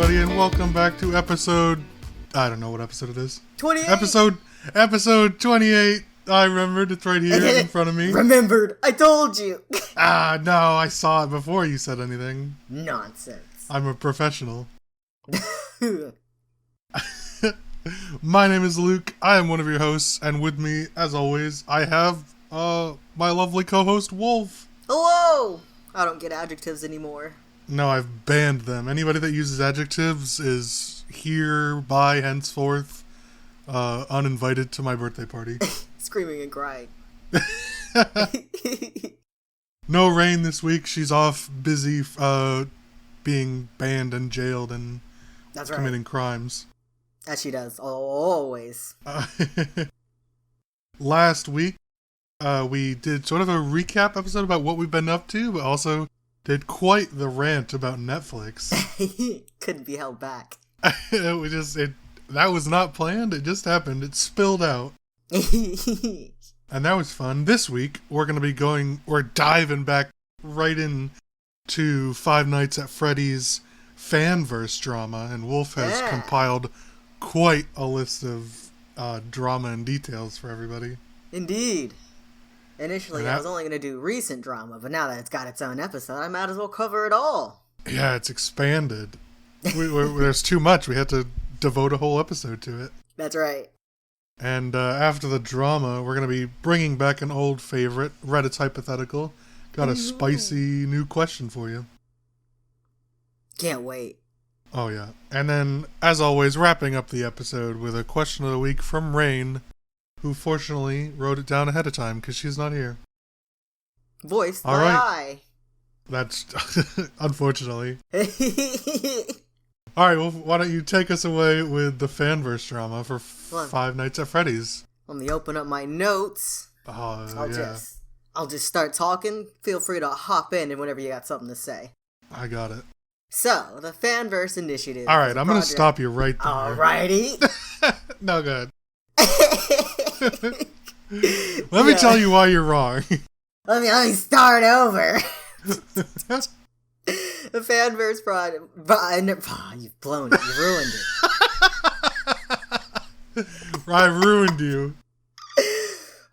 everybody, and welcome back to episode... I don't know what episode it is. 28! Episode 28. I remembered. It's right here in front of me. Remembered. I told you. No, I saw it before you said anything. Nonsense. I'm a professional. My name is Luke. I am one of your hosts, and with me, as always, I have my lovely co-host, Wolf. Hello! I don't get adjectives anymore. No, I've banned them. Anybody that uses adjectives is hereby henceforth uninvited to my birthday party. Screaming and crying. No Rain this week. She's off busy being banned and jailed and That's right. committing crimes. As she does, always. Last week, we did sort of a recap episode about what we've been up to, but also did quite the rant about Netflix. Couldn't be held back. That was not planned. It just happened. It spilled out. And that was fun. This week, we're diving back right in to Five Nights at Freddy's Fanverse drama, and Wolf has compiled quite a list of drama and details for everybody. Indeed. Initially, I was only going to do recent drama, but now that it's got its own episode, I might as well cover it all. Yeah, it's expanded. There's too much. We had to devote a whole episode to it. That's right. And after the drama, we're going to be bringing back an old favorite, Reddit's Hypothetical. Got a spicy new question for you. Can't wait. Oh, yeah. And then, as always, wrapping up the episode with a question of the week from Rain, who fortunately wrote it down ahead of time because she's not here. Voiced by All right. I. That's unfortunately. All right, well, why don't you take us away with the Fanverse drama for Five Nights at Freddy's? Let me open up my notes. I'll just start talking. Feel free to hop in and whenever you got something to say. I got it. So, the Fanverse Initiative. All right, I'm going to stop you right there. Alrighty. No, good. Let me tell you why you're wrong. Let me start over. The Fanverse project. You've blown it. You ruined it. I ruined you.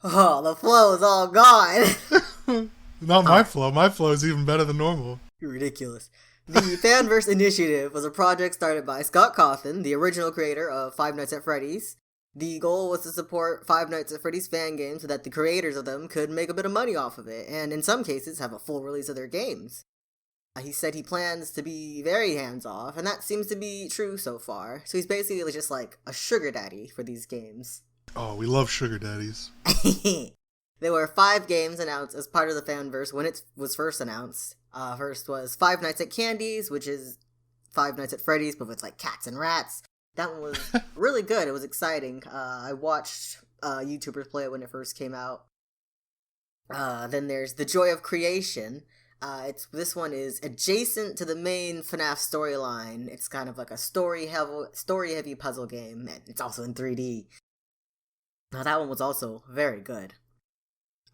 Oh, the flow is all gone. Not my flow. My flow is even better than normal. You're ridiculous. The Fanverse Initiative was a project started by Scott Cawthon, the original creator of Five Nights at Freddy's. The goal was to support Five Nights at Freddy's fan games so that the creators of them could make a bit of money off of it, and in some cases have a full release of their games. He said he plans to be very hands-off, and that seems to be true so far. So he's basically just like a sugar daddy for these games. Oh, we love sugar daddies. There were 5 games announced as part of the Fanverse when it was first announced. First was Five Nights at Candy's, which is Five Nights at Freddy's, but with like cats and rats. That one was really good. It was exciting. I watched YouTubers play it when it first came out. Then there's The Joy of Creation. This one is adjacent to the main FNAF storyline. It's kind of like a story-heavy puzzle game, and it's also in 3D. Now that one was also very good.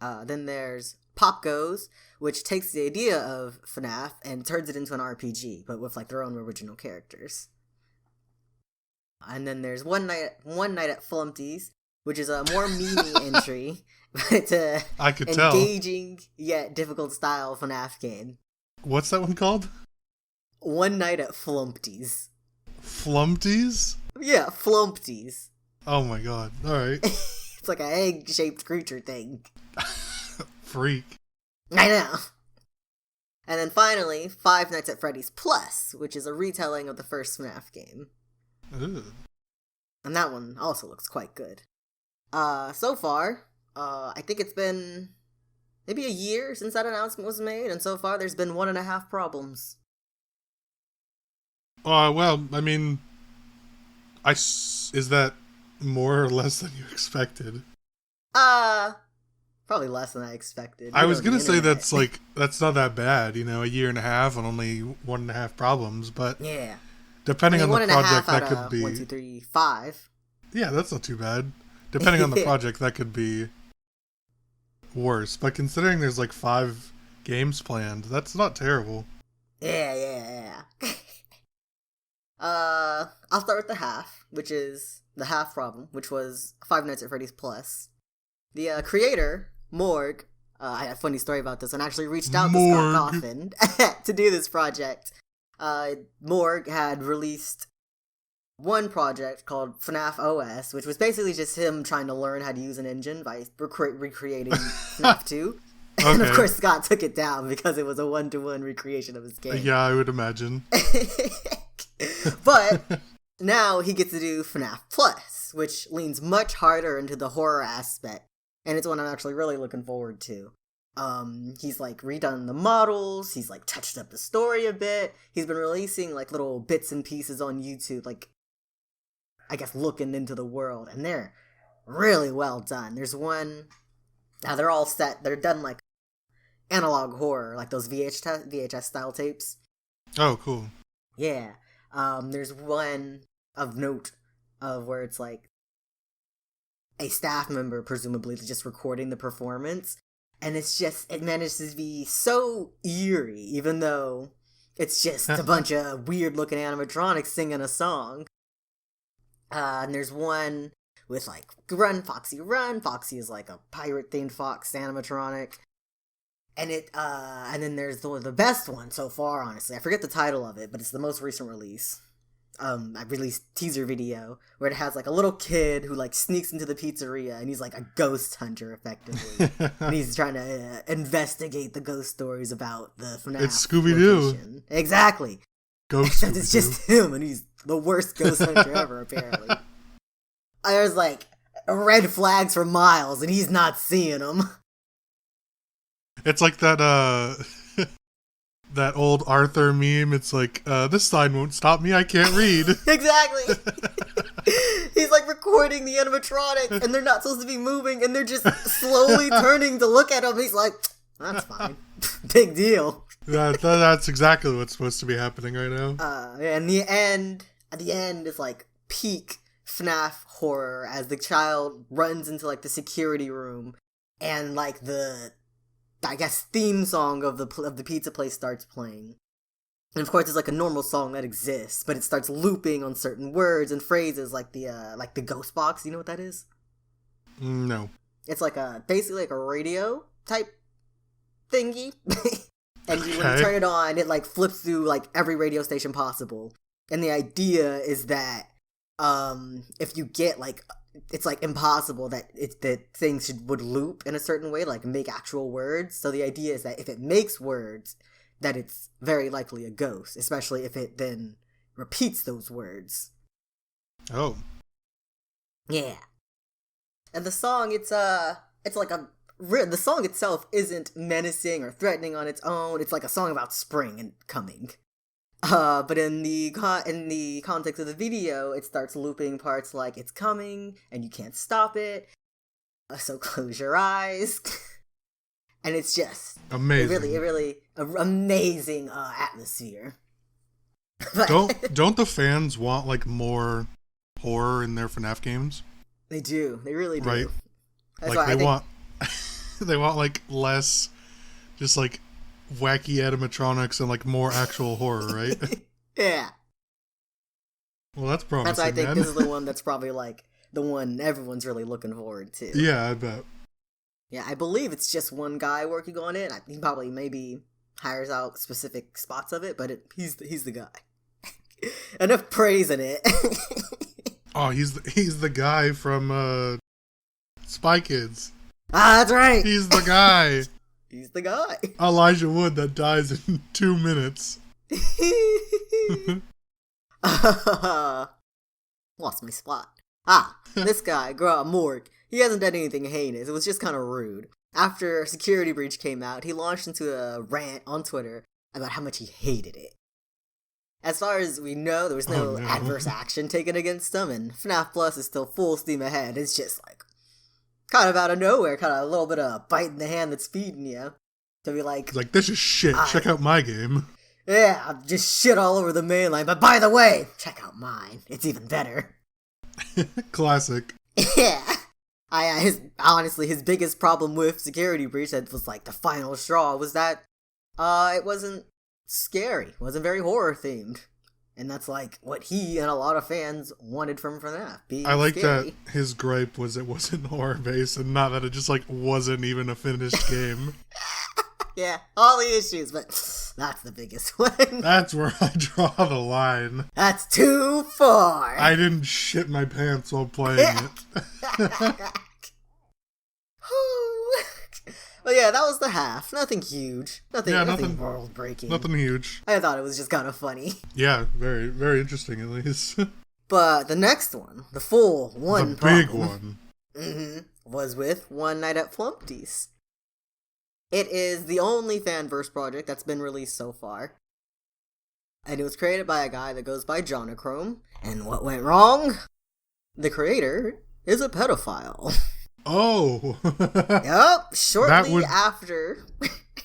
Then there's Pop Goes, which takes the idea of FNAF and turns it into an RPG, but with like their own original characters. And then there's One Night at Flumpty's, which is a more memey entry, but it's a engaging yet difficult style FNAF game. What's that one called? One Night at Flumpty's. Flumpty's? Yeah, Flumpty's. Oh my god. Alright. It's like an egg-shaped creature thing. Freak. I know. And then finally, Five Nights at Freddy's Plus, which is a retelling of the first FNAF game. Ooh. And that one also looks quite good. So far, I think it's been maybe a year since that announcement was made, and so far there's been 1.5 problems. Well, I mean, is that more or less than you expected? Probably less than I expected. I was gonna say that's not that bad, a year and a half and only 1.5 problems, but yeah. Depending on the project, that could be 1, 2, 3, 5. Yeah, that's not too bad. Depending on the project, that could be worse. But considering there's like 5 games planned, that's not terrible. Yeah. I'll start with the half, which is the half problem, which was Five Nights at Freddy's Plus. The creator, Morg, I had a funny story about this, and actually reached out to Scott Coffin to do this project. Morg had released one project called FNAF OS, which was basically just him trying to learn how to use an engine by recreating FNAF 2. Okay. And of course Scott took it down because it was a one-to-one recreation of his game. Yeah, I would imagine. But now he gets to do FNAF Plus, which leans much harder into the horror aspect. And it's one I'm actually really looking forward to. He's like redone the models, he's like touched up the story a bit. He's been releasing like little bits and pieces on YouTube, like I guess looking into the world, and they're really well done. There's one, now they're all set, they're done like analog horror, like those VHS style tapes. Oh, cool. Yeah. There's one of note of where it's like a staff member, presumably, just recording the performance. And it manages to be so eerie, even though it's just a bunch of weird-looking animatronics singing a song. And there's one with, like, Run, Foxy, Run. Foxy is, like, a pirate-themed fox animatronic. And then there's the best one so far, honestly. I forget the title of it, but it's the most recent release. I released teaser video where it has like a little kid who like sneaks into the pizzeria and he's like a ghost hunter effectively. And he's trying to investigate the ghost stories about the FNAF. It's Scooby-Doo. Location. Exactly. Ghost Scooby-Doo. It's just him and he's the worst ghost hunter ever, apparently. There's like red flags for miles and he's not seeing them. It's like that that old Arthur meme. It's like, this sign won't stop me, I can't read. Exactly. He's like recording the animatronic and they're not supposed to be moving and they're just slowly turning to look at him. He's like, that's fine. Big deal. That's exactly what's supposed to be happening right now. And at the end is like peak FNAF horror as the child runs into like the security room and like the, I guess, theme song of the pizza place starts playing. And of course it's like a normal song that exists, but it starts looping on certain words and phrases like the ghost box. You know what that is? No. It's like basically like a radio type thingy. And when you turn it on, it like flips through like every radio station possible. And the idea is that if you get like, it's like impossible that things would loop in a certain way, like make actual words. So the idea is that if it makes words, that it's very likely a ghost, especially if it then repeats those words. Oh. Yeah. And the song, it's like the song itself isn't menacing or threatening on its own. It's like a song about spring and coming. But in the context of the video, it starts looping parts like it's coming and you can't stop it. So close your eyes. And it's just amazing. really amazing atmosphere. Don't the fans want like more horror in their FNAF games? They do. They really do. Right? That's like they want like less just like wacky animatronics and like more actual horror, right? Yeah. Well, that's promising. That's why I think this is the one that's probably like the one everyone's really looking forward to. Yeah, I bet. Yeah, I believe it's just one guy working on it. He probably maybe hires out specific spots of it, but he's the guy. Enough praising it. Oh, he's the guy from Spy Kids. Ah, that's right. He's the guy. He's the guy. Elijah Wood that dies in 2 minutes. Lost my spot. This guy, Morg, he hasn't done anything heinous. It was just kind of rude. After a security breach came out, he launched into a rant on Twitter about how much he hated it. As far as we know, there was no adverse action taken against him, and FNAF Plus is still full steam ahead. It's just like, kind of out of nowhere, kind of a little bit of bite in the hand that's feeding you. To be like, this is shit, check out my game. Yeah, just shit all over the main line, but by the way, check out mine. It's even better. Classic. Yeah. Honestly, his biggest problem with Security Breach that was like the final straw was that it wasn't scary. It wasn't very horror themed. And that's like what he and a lot of fans wanted from FNAF. I like scary. that his gripe was it wasn't horror-based and not that it just, like, wasn't even a finished game. Yeah, all the issues, but that's the biggest one. That's where I draw the line. That's too far. I didn't shit my pants while playing it. But yeah, that was the half. Nothing huge. Nothing world-breaking. Nothing huge. I thought it was just kind of funny. Yeah, very, very interesting at least. But the next one, the full one the big one. Was with One Night at Flumpty's. It is the only Fanverse project that's been released so far. And it was created by a guy that goes by Jonachrome. And what went wrong? The creator is a pedophile. Oh. Yep, shortly after.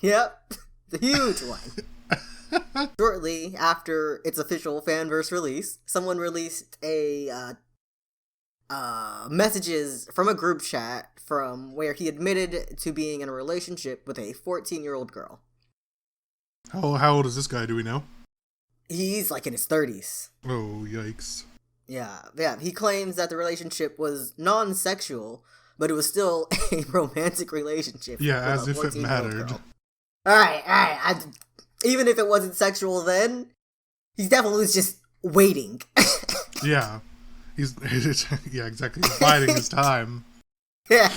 Yep, the huge one. Shortly after its official Fanverse release, someone released a messages from a group chat from where he admitted to being in a relationship with a 14-year-old girl. How old is this guy, do we know? He's like in his 30s. Oh, yikes. Yeah, he claims that the relationship was non-sexual, but it was still a romantic relationship. Yeah, as if it mattered. Alright. Even if it wasn't sexual then, he definitely was just waiting. Yeah. Yeah, exactly. He's biding his time. Yeah.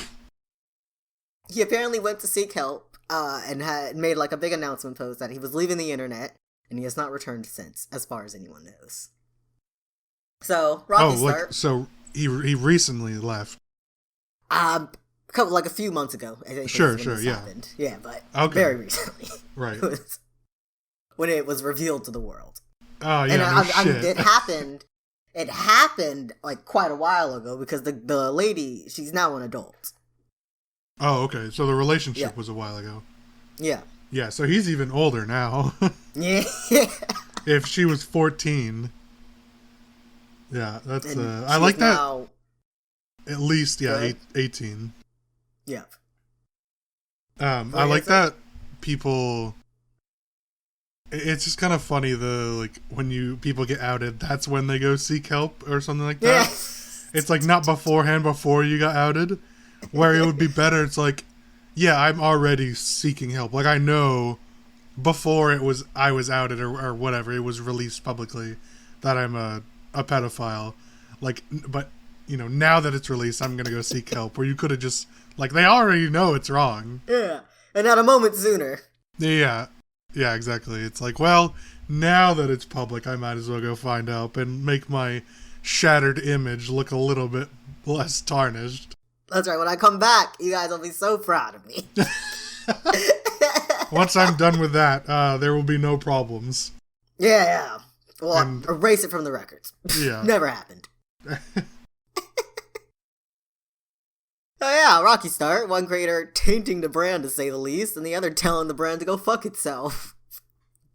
He apparently went to seek help, and had made like a big announcement post that he was leaving the internet, and he has not returned since, as far as anyone knows. So, Rocky start. So he recently left. A few months ago, I think. Sure, yeah. Happened. Yeah, but very recently. Right. When it was revealed to the world. Oh, yeah, and it happened like quite a while ago because the lady, she's now an adult. Oh, okay. So the relationship was a while ago. Yeah. Yeah, so he's even older now. Yeah. If she was 14. Yeah, that's I like that. Now, at least 18. Yeah. I like that people. It's just kind of funny when people get outed, that's when they go seek help or something like that. Yeah. It's like not beforehand, before you got outed, where it would be better. It's like, yeah, I'm already seeking help. Like I know before I was outed or whatever, it was released publicly that I'm a pedophile. Like, but now that it's released, I'm gonna go seek help. Where you could have just they already know it's wrong. Yeah, and not a moment sooner. Yeah. Yeah, exactly. It's like, well, now that it's public, I might as well go find help and make my shattered image look a little bit less tarnished. That's right. When I come back, you guys will be so proud of me. Once I'm done with that, there will be no problems. Yeah. Well, erase it from the records. Yeah. Never happened. Oh yeah, Rocky start. One creator tainting the brand, to say the least, and the other telling the brand to go fuck itself.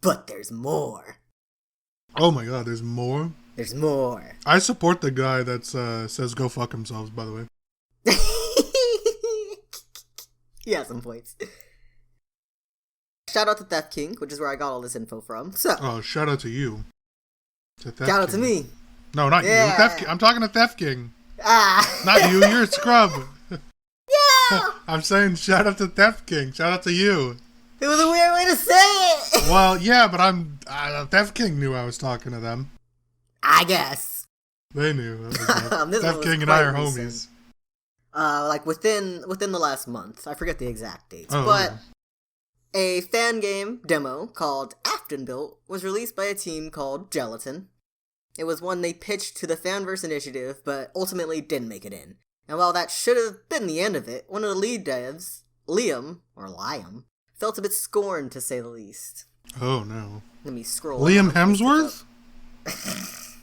But there's more. Oh my god, there's more? There's more. I support the guy that says go fuck themselves, by the way. He has some points. Shout out to Theft King, which is where I got all this info from. So. Oh, shout out to you. Shout out to me. No, not you. I'm talking to Theft King. Ah. Not you, you're a scrub. Yeah. I'm saying shout out to Theft King. Shout out to you. It was a weird way to say it. Well, yeah, but Theft King knew I was talking to them. I guess. They knew. Theft King and I are homies. Within the last month. I forget the exact dates. But a fan game demo called Aftonbuilt was released by a team called Gelatin. It was one they pitched to the Fanverse initiative, but ultimately didn't make it in. And while that should have been the end of it, one of the lead devs, Liam, felt a bit scorned, to say the least. Oh no. Let me scroll. Liam Hemsworth?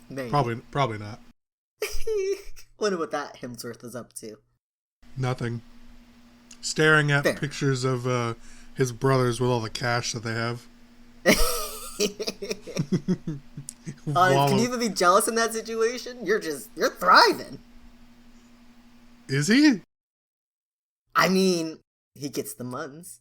Maybe. Probably not. Wonder what that Hemsworth is up to. Nothing. Staring at pictures of his brothers with all the cash that they have. Can you even be jealous in that situation? You're thriving. Is he? I mean, he gets the muns.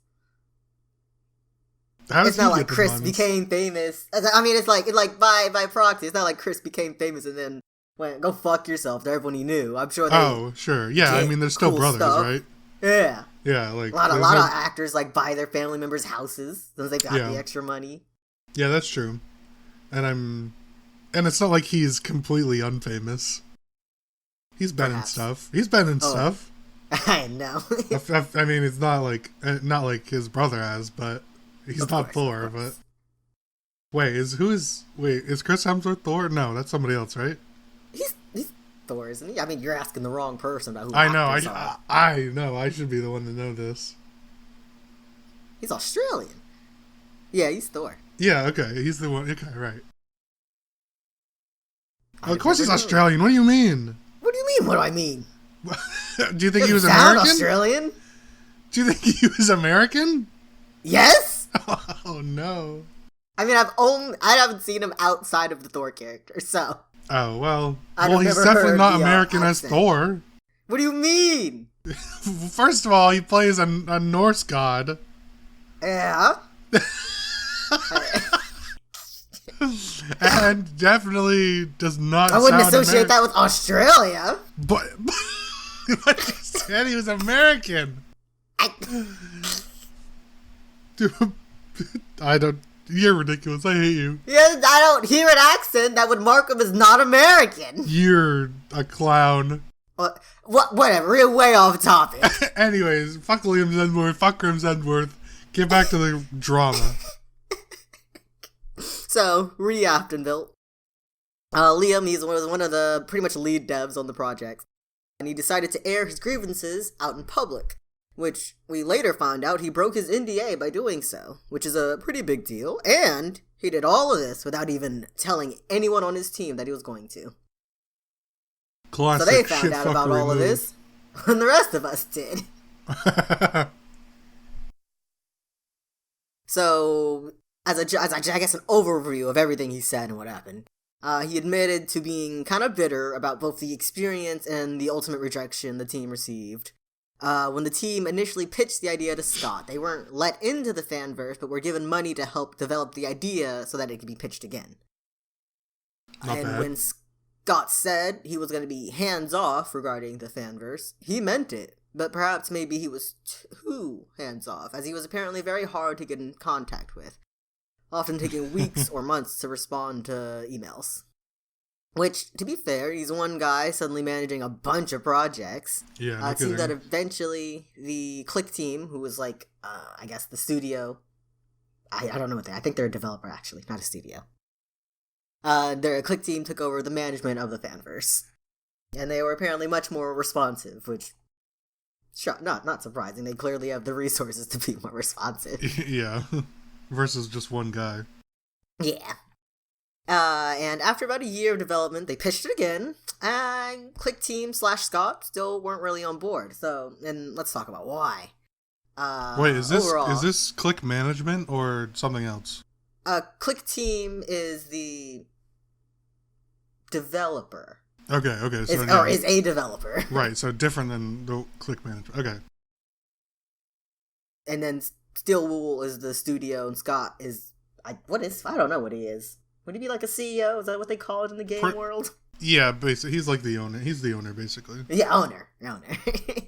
How does It's not he like get the Chris funds? became famous. I mean, it's like by proxy. It's not like Chris became famous and then went, go fuck yourself to everyone he knew. I'm sure they Oh, sure. Yeah, I mean, they're still cool brothers, stuff. right? Yeah. Yeah, like... A lot of actors, like, buy their family members' houses since they got Yeah. the extra money. Yeah, that's true. And it's not like he's completely unfamous. He's been in stuff. He's been in stuff. I know. I mean, it's not like his brother has, but he's not Thor. But is Chris Hemsworth Thor? No, that's somebody else, right? He's Thor, isn't he? I mean, you're asking the wrong person about who. I know. I know. I should be the one to know this. He's Australian. Yeah, he's Thor. Yeah. Okay. He's the one. Okay. Right. Of course he's Australian. What do you mean? What do you mean? What do I mean? Do you think he was sound American? Australian? Do you think he was American? Yes. Oh no. I mean, I haven't seen him outside of the Thor character, so. Oh well. I've He's never definitely heard not the, American as accent. Thor. What do you mean? First of all, he plays a Norse god. Yeah. And definitely does not. I wouldn't sound associate that with Australia. But you said he was American. Dude, I don't. You're ridiculous. I hate you. Yeah, I don't hear an accent that would mark him as not American. You're a clown. Whatever. We're way off topic. Anyways, fuck Liam Hemsworth. Fuck Chris Hemsworth. Get back to the drama. So, Reaptonville. Liam, was one of the pretty much lead devs on the project, and he decided to air his grievances out in public, which we later found out he broke his NDA by doing so, which is a pretty big deal, and he did all of this without even telling anyone on his team that he was going to. Classic so they found out about all of move. this when the rest of us did. So, as I guess an overview of everything he said and what happened, he admitted to being kind of bitter about both the experience and the ultimate rejection the team received. When the team initially pitched the idea to Scott, they weren't let into the Fanverse, but were given money to help develop the idea so that it could be pitched again. Not bad. When Scott said he was going to be hands-off regarding the Fanverse, he meant it, but perhaps maybe he was too hands-off, as he was apparently very hard to get in contact with, often taking weeks or months to respond to emails. Which, to be fair, he's one guy suddenly managing a bunch of projects. Yeah, it seemed that eventually the Click team, who was like, I guess the studio, I don't know what I think they're a developer actually, not a studio. Their Click team took over the management of the Fanverse. And they were apparently much more responsive, which, not surprising, they clearly have the resources to be more responsive. Yeah, versus just one guy. Yeah. And after about a year of development, they pitched it again, and Click Team / Scott still weren't really on board. So, and let's talk about why. Wait, is overall, this Click management or something else? Click Team is the developer. Okay, so is a developer. Right, so different than the Click management. Okay. And then Stillwool is the studio, and Scott is I don't know what he is. Would he be like a CEO? Is that what they call it in the game world? Yeah, basically, he's like the owner. He's the owner, basically. Yeah, owner.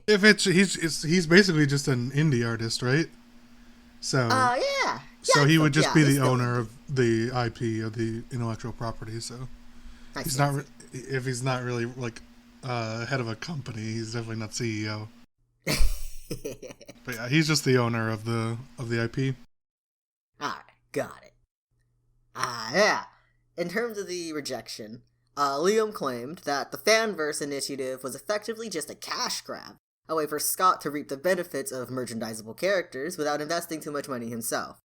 If he's basically just an indie artist, right? So. Yeah. So he would just be the owner of the IP of the intellectual property. So he's not. If he's not really like head of a company, he's definitely not CEO. But yeah, he's just the owner of the IP. Alright, got it. Yeah. In terms of the rejection, Liam claimed that the Fanverse initiative was effectively just a cash grab, a way for Scott to reap the benefits of merchandisable characters without investing too much money himself.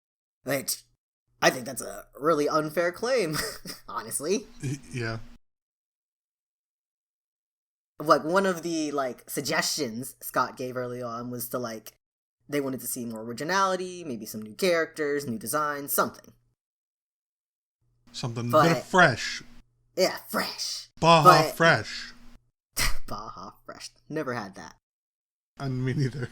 Which, I think that's a really unfair claim, honestly. Yeah. Like, one of the, suggestions Scott gave early on was to, they wanted to see more originality, maybe some new characters, new designs, something. Something fresh. Yeah, fresh. Baja Fresh. Baja Fresh. Never had that. Me neither.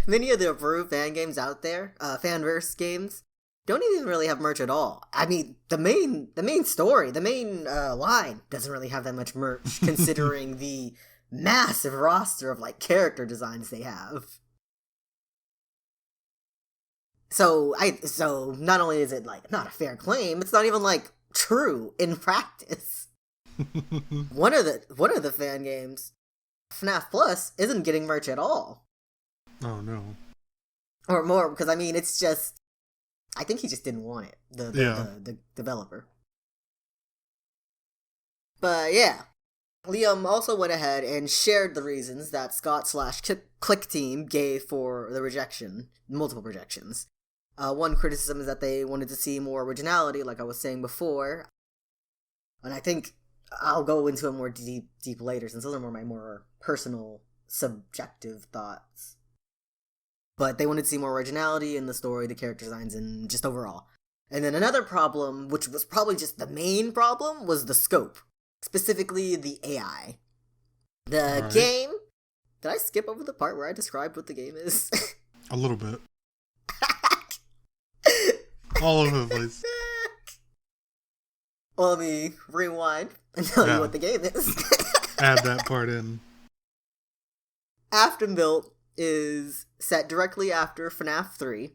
many of the approved fan games out there, Fanverse games, don't even really have merch at all. I mean, the main story, the main line doesn't really have that much merch, considering the massive roster of like character designs they have. So not only is it like not a fair claim, it's not even like true in practice. one of the fan games, FNAF Plus, isn't getting merch at all. Oh no. Or more, because I mean, it's just, I think he just didn't want it, the developer. But yeah, Liam also went ahead and shared the reasons that Scott/Click Team gave for the rejection, multiple rejections. One criticism is that they wanted to see more originality, like I was saying before. And I think I'll go into it more deep later, since those are my more personal, subjective thoughts. But they wanted to see more originality in the story, the character designs, and just overall. And then another problem, which was probably just the main problem, was the scope. Specifically, the AI. The game... Did I skip over the part where I described what the game is? A little bit. All over the place. Well, let me rewind and tell you what the game is. Add that part in. Afterbuilt is set directly after FNAF 3,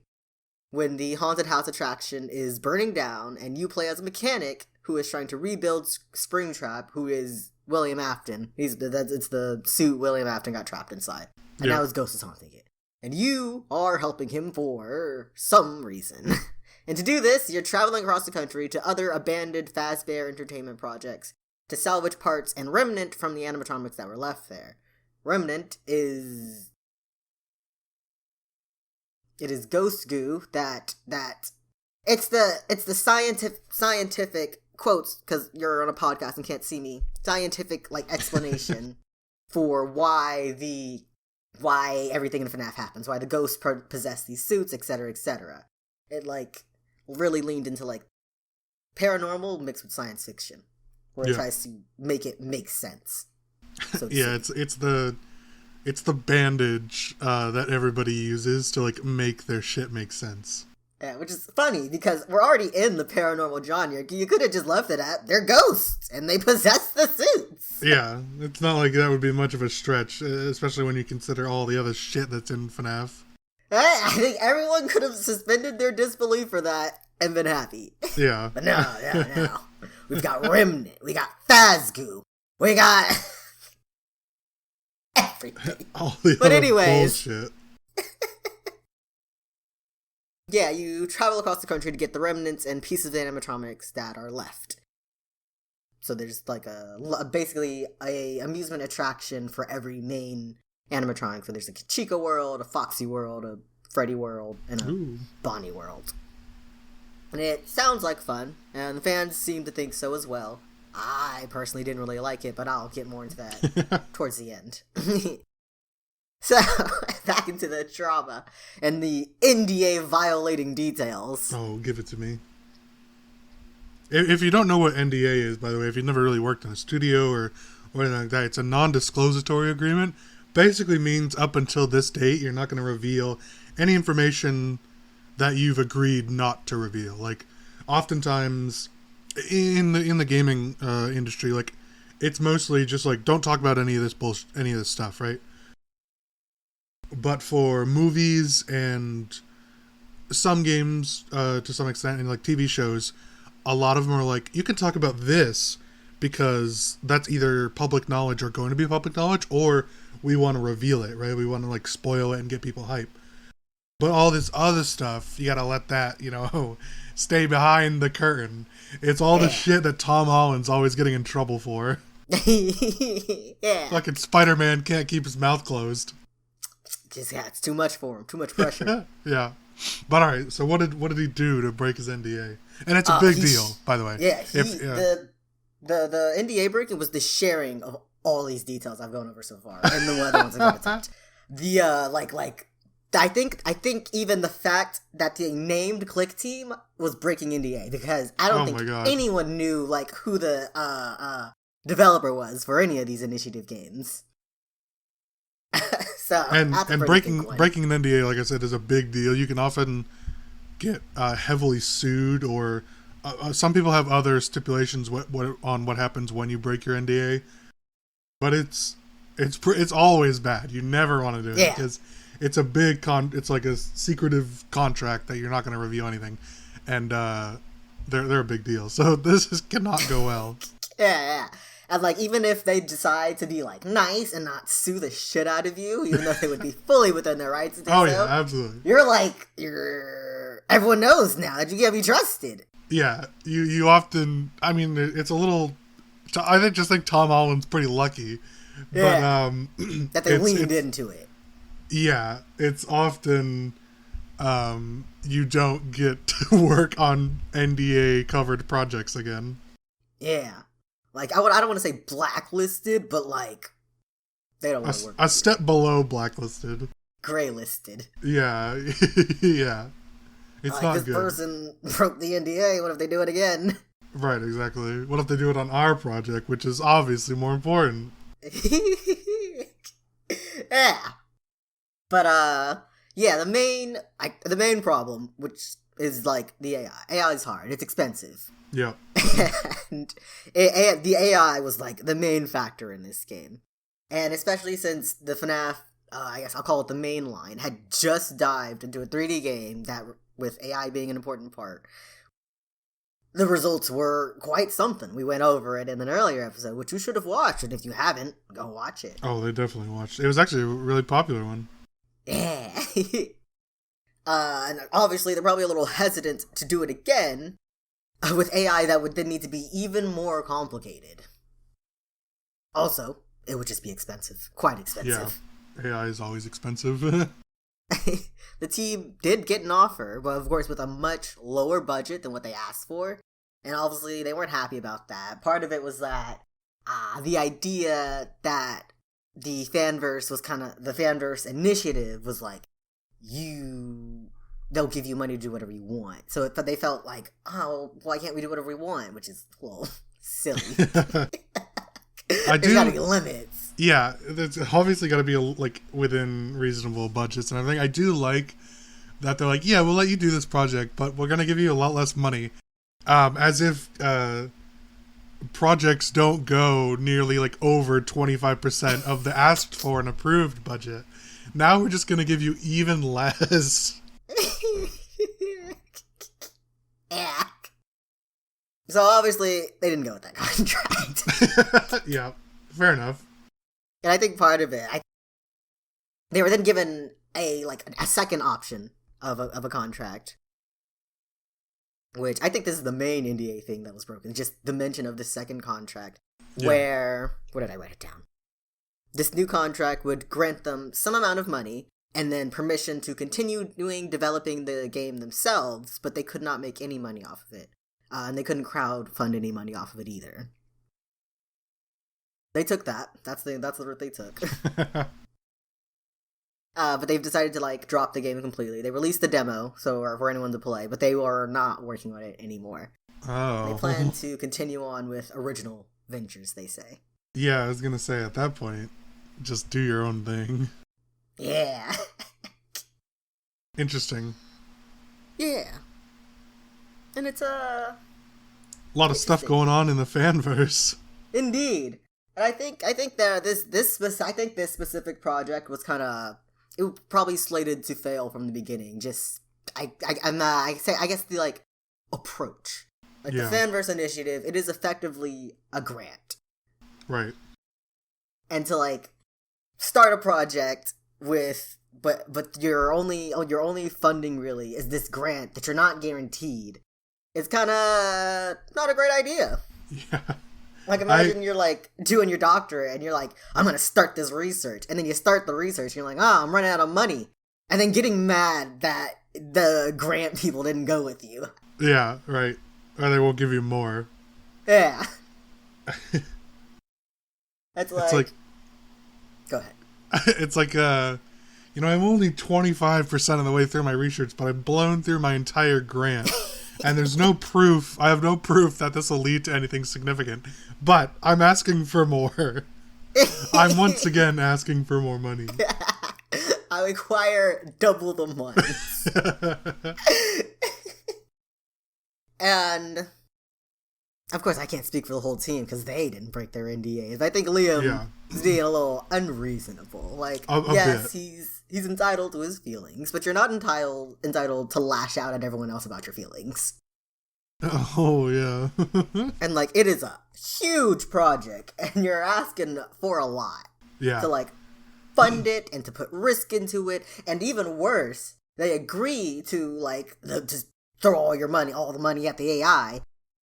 when the haunted house attraction is burning down, and you play as a mechanic who is trying to rebuild Springtrap, who is William Afton. It's the suit William Afton got trapped inside, and now his ghost is haunting it. And you are helping him for some reason. And to do this, you're traveling across the country to other abandoned Fazbear Entertainment projects to salvage parts and Remnant from the animatronics that were left there. Remnant is... It is ghost goo that it's the scientific quotes, because you're on a podcast and can't see me, scientific like explanation for why everything in FNAF happens, why the ghosts possess these suits, etc., etc. It like really leaned into like paranormal mixed with science fiction, where it tries to make it make sense. So it's the bandage that everybody uses to like make their shit make sense. Yeah, which is funny because we're already in the paranormal genre. You could have just left it at they're ghosts and they possess the suits. Yeah, it's not like that would be much of a stretch, especially when you consider all the other shit that's in FNAF. I think everyone could have suspended their disbelief for that and been happy. Yeah. But no. We've got Remnant, we got Fazgoo, we got everything. All the other bullshit. Yeah, you travel across the country to get the remnants and pieces of animatronics that are left. So there's like basically a amusement attraction for every main animatronic. So there's like a Chica world, a Foxy world, a Freddy world, and a Bonnie world. And it sounds like fun, and the fans seem to think so as well. I personally didn't really like it, but I'll get more into that towards the end. So, back into the drama and the NDA violating details. Oh, give it to me. If you don't know what NDA is, by the way, if you've never really worked in a studio or anything like that, it's a non-disclosatory agreement. Basically means up until this date, you're not going to reveal any information that you've agreed not to reveal. Like, oftentimes in the gaming industry, like, it's mostly just like, don't talk about any of this bullshit, any of this stuff, right? But for movies and some games, to some extent, and like TV shows, a lot of them are like, you can talk about this because that's either public knowledge or going to be public knowledge, or we want to reveal it, right? We want to like spoil it and get people hype. But all this other stuff, you gotta let that, stay behind the curtain. It's all the shit that Tom Holland's always getting in trouble for. Yeah. Fucking Spider-Man can't keep his mouth closed. It's too much for him. Too much pressure. Yeah. But alright, so what did he do to break his NDA? And it's a big deal, by the way. Yeah, the NDA breaking was the sharing of all these details I've gone over so far, and the other ones I'm gonna touch. The I think even the fact that the named Click Team was breaking NDA, because I don't think anyone knew like who the developer was for any of these initiative games. So that's a and pretty big one. breaking an NDA, like I said, is a big deal. You can often get heavily sued, or some people have other stipulations on what happens when you break your NDA. But it's always bad. You never want to do it because it's a big it's like a secretive contract that you're not going to reveal anything, and they're a big deal. So this cannot go well. Yeah. And, like, even if they decide to be, like, nice and not sue the shit out of you, even though they would be fully within their rights to do so. Yeah, absolutely. Everyone knows now that you can't be trusted. Yeah, you often, I mean, it's a little, I think Tom Holland's pretty lucky. Yeah, but, that they leaned into it. Yeah, it's often, you don't get to work on NDA-covered projects again. Yeah. Like, I don't want to say blacklisted, but, like, they don't want to work with a step below blacklisted. Graylisted. Yeah. Yeah. It's not this good. This person broke the NDA, what if they do it again? Right, exactly. What if they do it on our project, which is obviously more important? Yeah. But, yeah, the main problem, which is, like, the AI. AI is hard. It's expensive. Yeah. And the AI was, like, the main factor in this game. And especially since the FNAF, I guess I'll call it the main line, had just dived into a 3D game that, with AI being an important part, the results were quite something. We went over it in an earlier episode, which you should have watched, and if you haven't, go watch it. Oh, they definitely watched. It was actually a really popular one. Yeah. And obviously they're probably a little hesitant to do it again, with AI that would then need to be even more complicated. Also, it would just be expensive. Quite expensive. Yeah, AI is always expensive. The team did get an offer, but of course with a much lower budget than what they asked for. And obviously they weren't happy about that. Part of it was that the idea that the Fanverse was the Fanverse initiative was like, they'll give you money to do whatever you want. So they felt like, oh, why can't we do whatever we want? Which is a little silly. There's gotta be limits. Yeah, there's obviously gotta be within reasonable budgets and everything. I do like that they're like, yeah, we'll let you do this project, but we're gonna give you a lot less money. As if projects don't go nearly over 25% of the asked for and approved budget. Now we're just gonna give you even less. Yeah. So obviously they didn't go with that contract. Yeah, fair enough. And I think part of it, they were then given a second option of a contract, which I think this is the main NDA thing that was broken. Just the mention of the second contract, where did I write it down? This new contract would grant them some amount of money and then permission to continue developing the game themselves, but they could not make any money off of it. And they couldn't crowdfund any money off of it either. They took that. That's the route they took. But they've decided to drop the game completely. They released the demo for anyone to play, but they are not working on it anymore. Oh. They plan to continue on with original ventures, they say. Yeah, I was gonna say at that point, just do your own thing. Yeah. Interesting. Yeah. And it's a lot of stuff going on in the Fanverse. Indeed. And I think that this specific project was it was probably slated to fail from the beginning. Just I guess the approach. The Fanverse initiative, it is effectively a grant. Right. And to start a project with but your only funding really is this grant that you're not guaranteed. It's kind of not a great idea. Yeah. Imagine you're doing your doctorate and you're like, I'm gonna start this research, and then you start the research and you're like, I'm running out of money, and then getting mad that the grant people didn't go with you. Yeah, right. Or they won't give you more. Yeah. It's go ahead. It's I'm only 25% of the way through my research, but I've blown through my entire grant. And there's no proof. I have no proof that this will lead to anything significant. But I'm asking for more. I'm once again asking for more money. I require double the months. And of course, I can't speak for the whole team because they didn't break their NDAs. But I think Liam is being a little unreasonable. Like, yes, he's entitled to his feelings, but you're not entitled to lash out at everyone else about your feelings. Oh, yeah. And, like, it is a huge project, and you're asking for a lot. Yeah. To, like, fund it and to put risk into it, and even worse, they agree to, like, just throw all the money at the AI,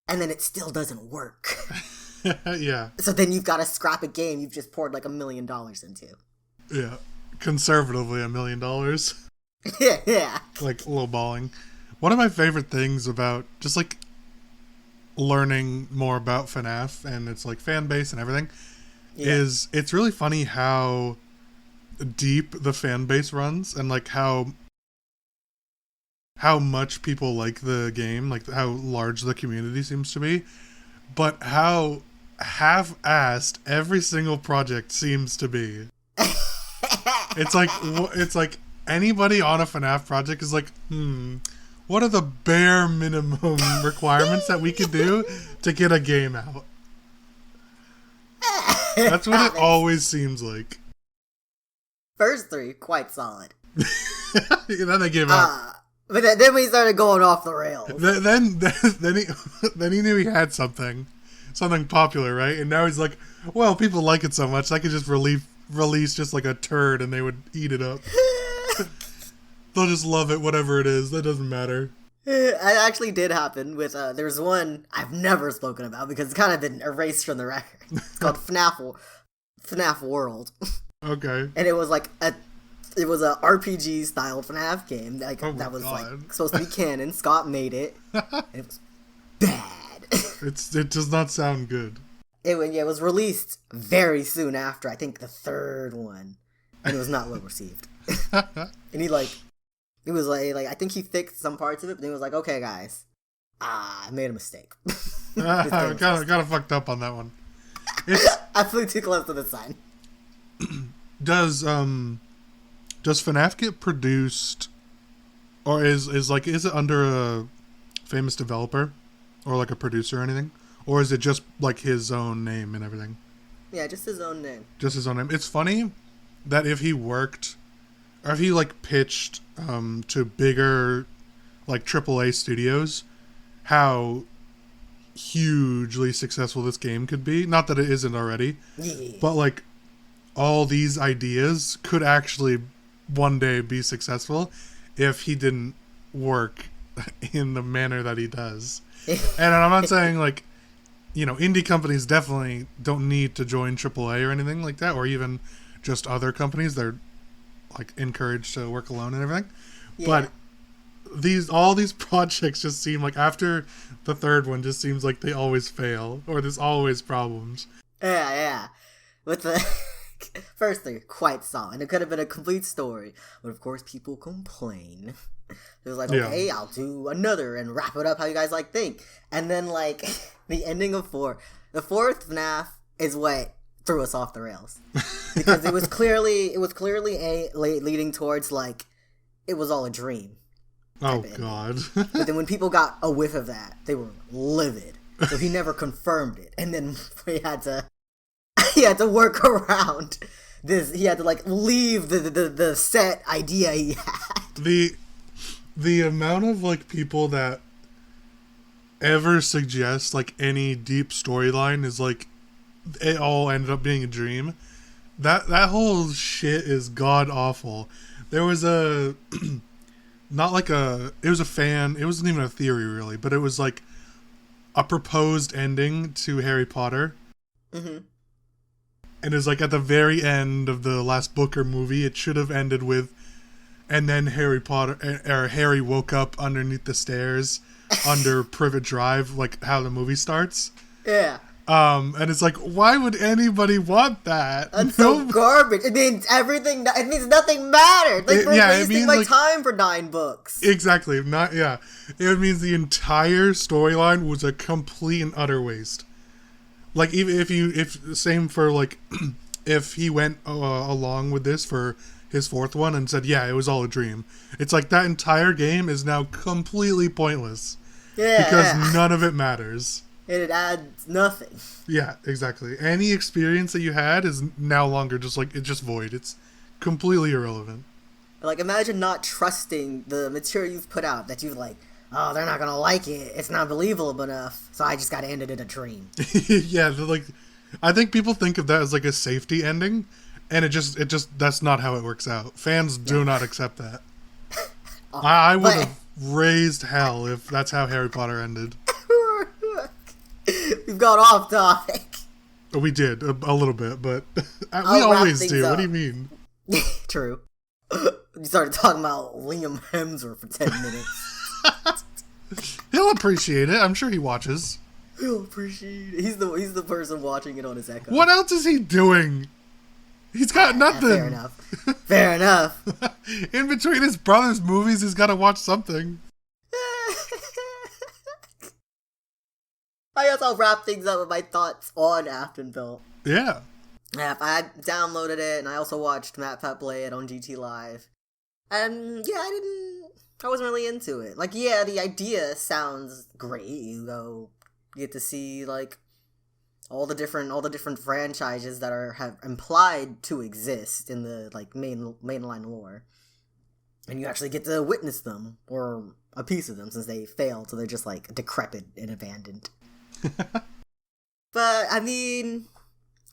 and then it still doesn't work. Yeah. So then you've got to scrap a game you've just poured, like, $1 million into. Yeah. Conservatively, $1 million. Yeah. Like, lowballing. One of my favorite things about just, like, learning more about FNAF and its, like, fan base and everything is it's really funny how deep the fan base runs and, like, how much people like the game, like, how large the community seems to be, but how half-assed every single project seems to be. It's like anybody on a FNAF project is like, what are the bare minimum requirements that we could do to get a game out? That's what it always seems like. First 3, quite solid. Then they gave up. But then we started going off the rails. Then he knew he had something popular, right? And now he's like, well, people like it so much, I could just release just like a turd and they would eat it up. They'll just love it, whatever it is. That doesn't matter. It actually did happen with, there's one I've never spoken about because it's kind of been erased from the record. It's called FNAF World. Okay. And it was like a RPG style FNAF game that was like supposed to be canon. Scott made it. And it was bad. It does not sound good. It was released very soon after, I think the 3rd one. And it was not well received. And he was like, I think he fixed some parts of it, but then he was like, okay, guys, I made a mistake. Kind of fucked up on that one. I flew too close to the sun. Does FNAF get produced, or is it under a famous developer, or like a producer or anything, or is it just like his own name and everything? Yeah, just his own name. Just his own name. It's funny that if he worked, or if he like pitched to bigger like AAA studios, how hugely successful this game could be. Not that it isn't already, but like all these ideas could actually one day be successful if he didn't work in the manner that he does. And I'm not saying like, indie companies definitely don't need to join AAA or anything like that, or even just other companies. They're like encouraged to work alone and everything. Yeah. But all these projects just seem like after the 3rd one just seems like they always fail, or there's always problems. Yeah. With the first 3, quite solid. It could have been a complete story, but of course people complain. It was like, okay, I'll do another and wrap it up how you guys think. And then like the ending of 4, the 4th FNAF is what threw us off the rails because it was clearly leading towards like it was all a dream. Oh God! But then when people got a whiff of that, they were livid. So he never confirmed it, and then he had to work around this. He had to like leave the set idea he had. The amount of like people that ever suggest like any deep storyline is like it all ended up being a dream. That whole shit is god awful. There was it was a fan, it wasn't even a theory really, but it was like a proposed ending to Harry Potter. Mm-hmm. And it was like at the very end of the last book or movie, it should have ended with, and then Harry woke up underneath the stairs under Privet Drive, like how the movie starts. Yeah. And it's like, why would anybody want that? That's so garbage. It means everything. It means nothing matters. Like we're wasting my time for 9 books. Exactly. It means the entire storyline was a complete and utter waste. Like even if same for like if he went along with this for his fourth one and said, yeah, it was all a dream. It's like that entire game is now completely pointless. Yeah. Because none of it matters. It adds nothing. Yeah, exactly. Any experience that you had is now longer just like, it's just void. It's completely irrelevant. Like, imagine not trusting the material you've put out, that you've like, oh, they're not gonna like it. It's not believable enough. So I just gotta end it in a dream. Yeah, like, I think people think of that as like a safety ending, and it just that's not how it works out. Fans do not accept that. I would have raised hell if that's how Harry Potter ended. We've gone off topic. We did a little bit, but we always do. What do you mean? True. You started talking about Liam Hemsworth for 10 minutes. He'll appreciate it. I'm sure he watches. He'll appreciate it. He's the person watching it on his Echo. What else is he doing? He's got nothing. Fair enough. Fair enough. In between his brother's movies, he's got to watch something. I guess I'll wrap things up with my thoughts on Afton Belt. Yeah. Yeah, I downloaded it, and I also watched Matt Pat play it on GT Live. And yeah, I wasn't really into it. Like, yeah, the idea sounds great. You get to see like all the different franchises that have implied to exist in the like mainline lore, and you actually get to witness them or a piece of them since they failed, so they're just like decrepit and abandoned. But I mean,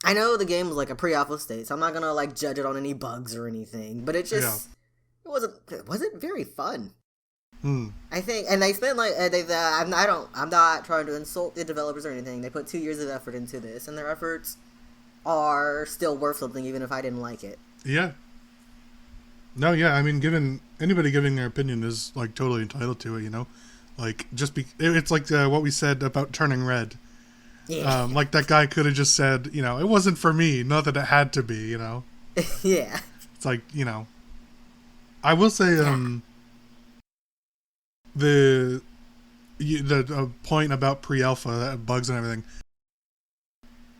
I know the game was like a pre-alpha state, so I'm not gonna like judge it on any bugs or anything. It wasn't very fun. I think, and they spent like I'm not trying to insult the developers or anything. They put 2 years of effort into this, and their efforts are still worth something, even if I didn't like it. Yeah. No, yeah. I mean, anybody giving their opinion is like totally entitled to it. You know, like it's like what we said about Turning Red. Yeah. Like that guy could have just said, you know, it wasn't for me. Not that it had to be. You know. Yeah. It's like, you know, I will say the point about pre-alpha bugs and everything,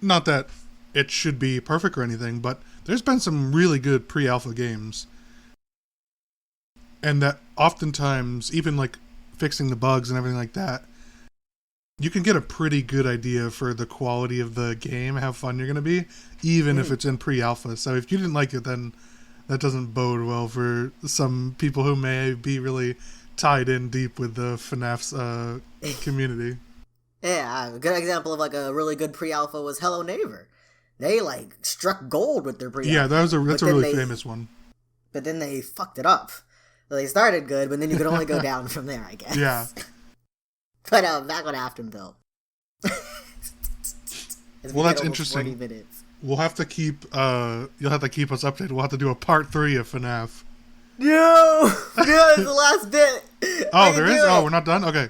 not that it should be perfect or anything, but there's been some really good pre-alpha games, and that oftentimes, even like fixing the bugs and everything like that, you can get a pretty good idea for the quality of the game, how fun you're going to be, even if it's in pre-alpha. So if you didn't like it, then that doesn't bode well for some people who may be really tied in deep with the FNAF's community. Yeah, a good example of like a really good pre-alpha was Hello Neighbor. They like struck gold with their pre-alpha. Yeah, that's a really famous one. But then they fucked it up. So they started good, but then you could only go down from there, I guess. Yeah. But back on Afton Belt. Well, that's interesting. 40 minutes. We'll have to keep. You'll have to keep us updated. We'll have to do a part 3 of FNAF. No, it's the last bit. Oh, there is. Oh, we're not done. Okay.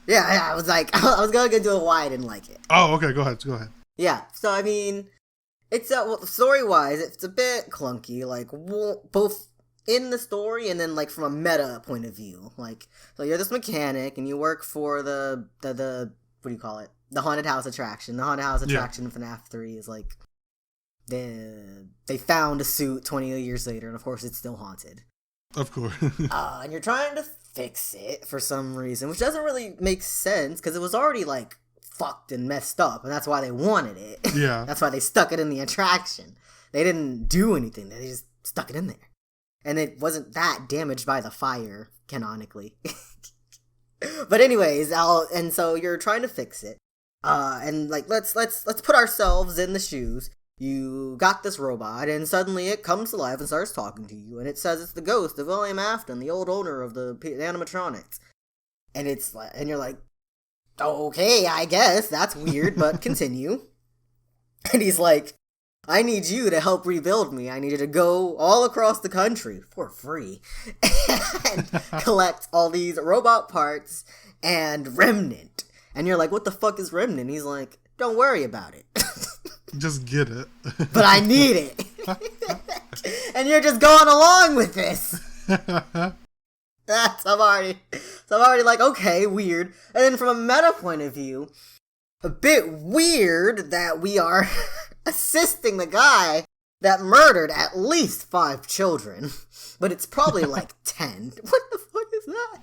Yeah. I was like, I was gonna do it why I didn't like it. Oh, okay. Go ahead. Yeah. So I mean, it's story-wise, it's a bit clunky. Like both in the story and then like from a meta point of view. Like, so you're this mechanic and you work for the what do you call it? The haunted house attraction. The haunted house attraction in FNAF 3 is like they found a suit 20 years later, and of course it's still haunted. Of course. And you're trying to fix it for some reason, which doesn't really make sense because it was already like fucked and messed up, and that's why they wanted it. Yeah. That's why they stuck it in the attraction. They didn't do anything. They just stuck it in there. And it wasn't that damaged by the fire, canonically. But anyways, and so you're trying to fix it. And like let's put ourselves in the shoes. You got this robot, and suddenly it comes to life and starts talking to you, and it says it's the ghost of William Afton, the old owner of the animatronics. And it's like, and you're like, okay, I guess that's weird, but continue. And he's like, I need you to help rebuild me. I need you to go all across the country for free and collect all these robot parts and Remnant. And you're like, what the fuck is Remnant? He's like, don't worry about it. Just get it. But I need it. And you're just going along with this. I'm already like, okay, weird. And then from a meta point of view, a bit weird that we are assisting the guy that murdered at least 5 children, but it's probably like 10. What the fuck is that?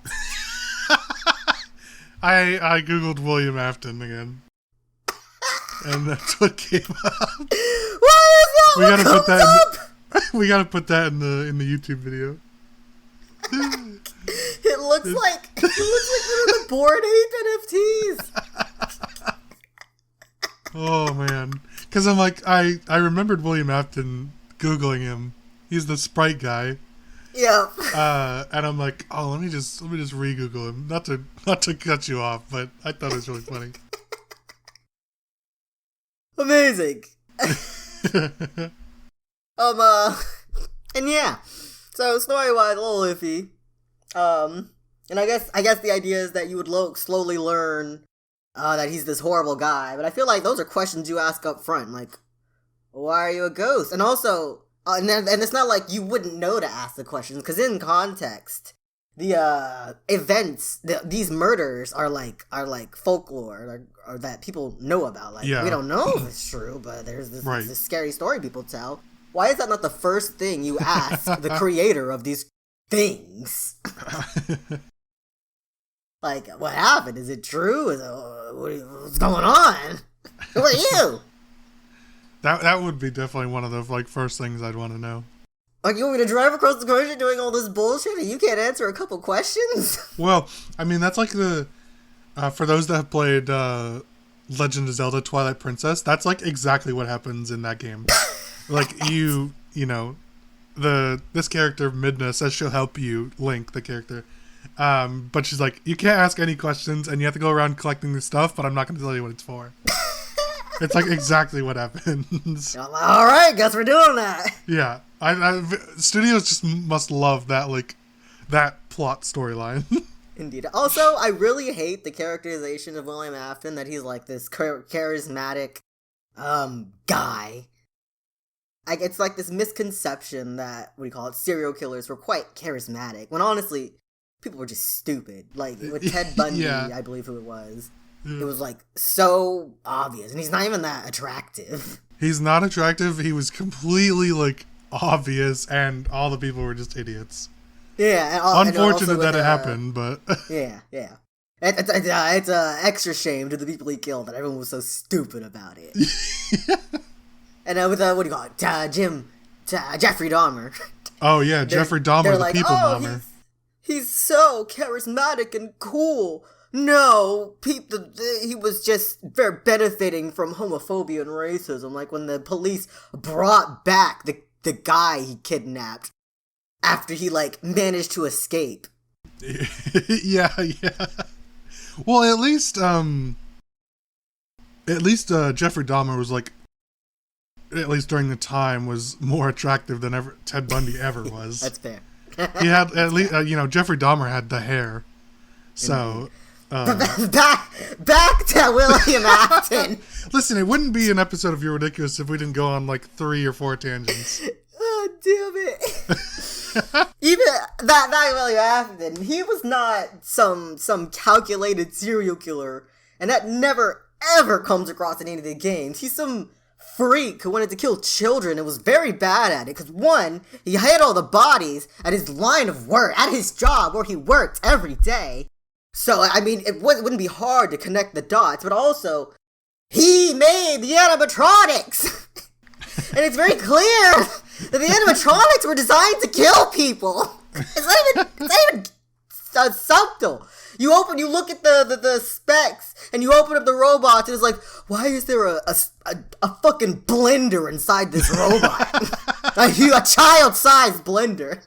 I googled William Afton again, and that's what came up. Why is that? We gotta put that. We gotta put that in the YouTube video. It looks like one of the Bored Ape NFTs. Oh man, because I'm like I remembered William Afton googling him. He's the sprite guy. Yep. And I'm like, oh, let me just re-Google him. Not to cut you off, but I thought it was really funny. Amazing. And yeah. So story-wise, a little iffy. And I guess the idea is that you would slowly learn that he's this horrible guy. But I feel like those are questions you ask up front, like, why are you a ghost? And also, and it's not like you wouldn't know to ask the questions, because in context, the events, these murders are like folklore, or that people know about. Like, we don't know if it's true, but there's this scary story people tell. Why is that not the first thing you ask the creator of these things? Like, what happened? Is it true? What's going on? Who are you? That would be definitely one of the first things I'd want to know. Like, you want me to drive across the country doing all this bullshit and you can't answer a couple questions? Well, I mean, that's like for those that have played Legend of Zelda Twilight Princess, that's like exactly what happens in that game. Like, you know, this character, Midna, says she'll help you, Link, the character. But she's like, you can't ask any questions and you have to go around collecting the stuff, but I'm not going to tell you what it's for. It's like exactly what happens. All right, guess we're doing that. Yeah, studios just must love that, like, that plot storyline. Indeed. Also, I really hate the characterization of William Afton, that he's like this charismatic guy. It's like this misconception that, serial killers were quite charismatic, when honestly, people were just stupid. Like, with Ted Bundy, I believe who it was. It was, like, so obvious, and he's not even that attractive. He's not attractive, he was completely, like, obvious, and all the people were just idiots. Yeah. Unfortunate that it happened, but... Yeah. It's a extra shame to the people he killed that everyone was so stupid about it. And with, what do you call it, Jeffrey Dahmer. Oh, yeah, Jeffrey Dahmer, the people bomber. He's so charismatic and cool. No, he was just very benefiting from homophobia and racism. Like when the police brought back the guy he kidnapped after he, like, managed to escape. Yeah. Well, at least Jeffrey Dahmer was, like, at least during the time, was more attractive than Ted Bundy ever was. That's fair. He had, at least, Jeffrey Dahmer had the hair. So... Back to William Afton. Listen, it wouldn't be an episode of You're Ridiculous if we didn't go on, like, 3 or 4 tangents. Oh, damn it. Even that William Afton, he was not some calculated serial killer, and that never, ever comes across in any of the games. He's some freak who wanted to kill children and was very bad at it, because one, he hid all the bodies at his line of work, at his job where he worked every day. So, I mean, it wouldn't be hard to connect the dots, but also, he made the animatronics! And it's very clear that the animatronics were designed to kill people! It's not even subtle. You look at the specs, and you open up the robots, and it's like, why is there a fucking blender inside this robot? A child-sized blender.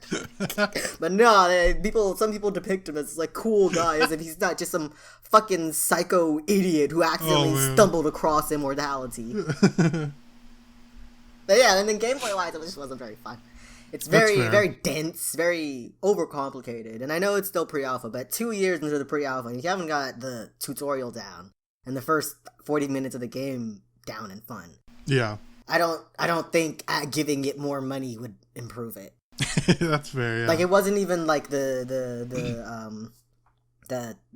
But no, some people depict him as, like, cool guy, as if he's not just some fucking psycho idiot who accidentally stumbled across immortality. But yeah, and then gameplay-wise, it just wasn't very fun. It's very dense, very overcomplicated, and I know it's still pre-alpha, but 2 years into the pre-alpha, and you haven't got the tutorial down, and the first 40 minutes of the game down and fun. Yeah. I don't think giving it more money would improve it. That's fair, yeah. Like, it wasn't even, like, the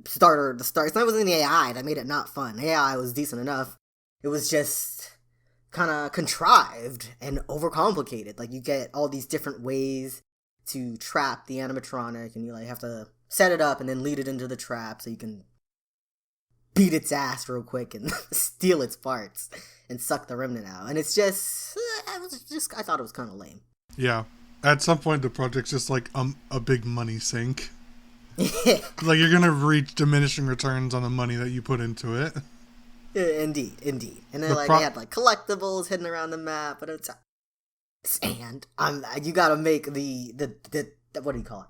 starter, it wasn't the AI that made it not fun. The AI was decent enough. It was just kind of contrived and overcomplicated. Like, you get all these different ways to trap the animatronic, and you like have to set it up and then lead it into the trap so you can beat its ass real quick and steal its parts and suck the remnant out. And it's just, I thought it was kind of lame. Yeah. At some point, the project's just like a big money sink. Like, you're going to reach diminishing returns on the money that you put into it. Indeed. And then, they had, like, collectibles hidden around the map, but it's sand. You gotta make the what do you call it?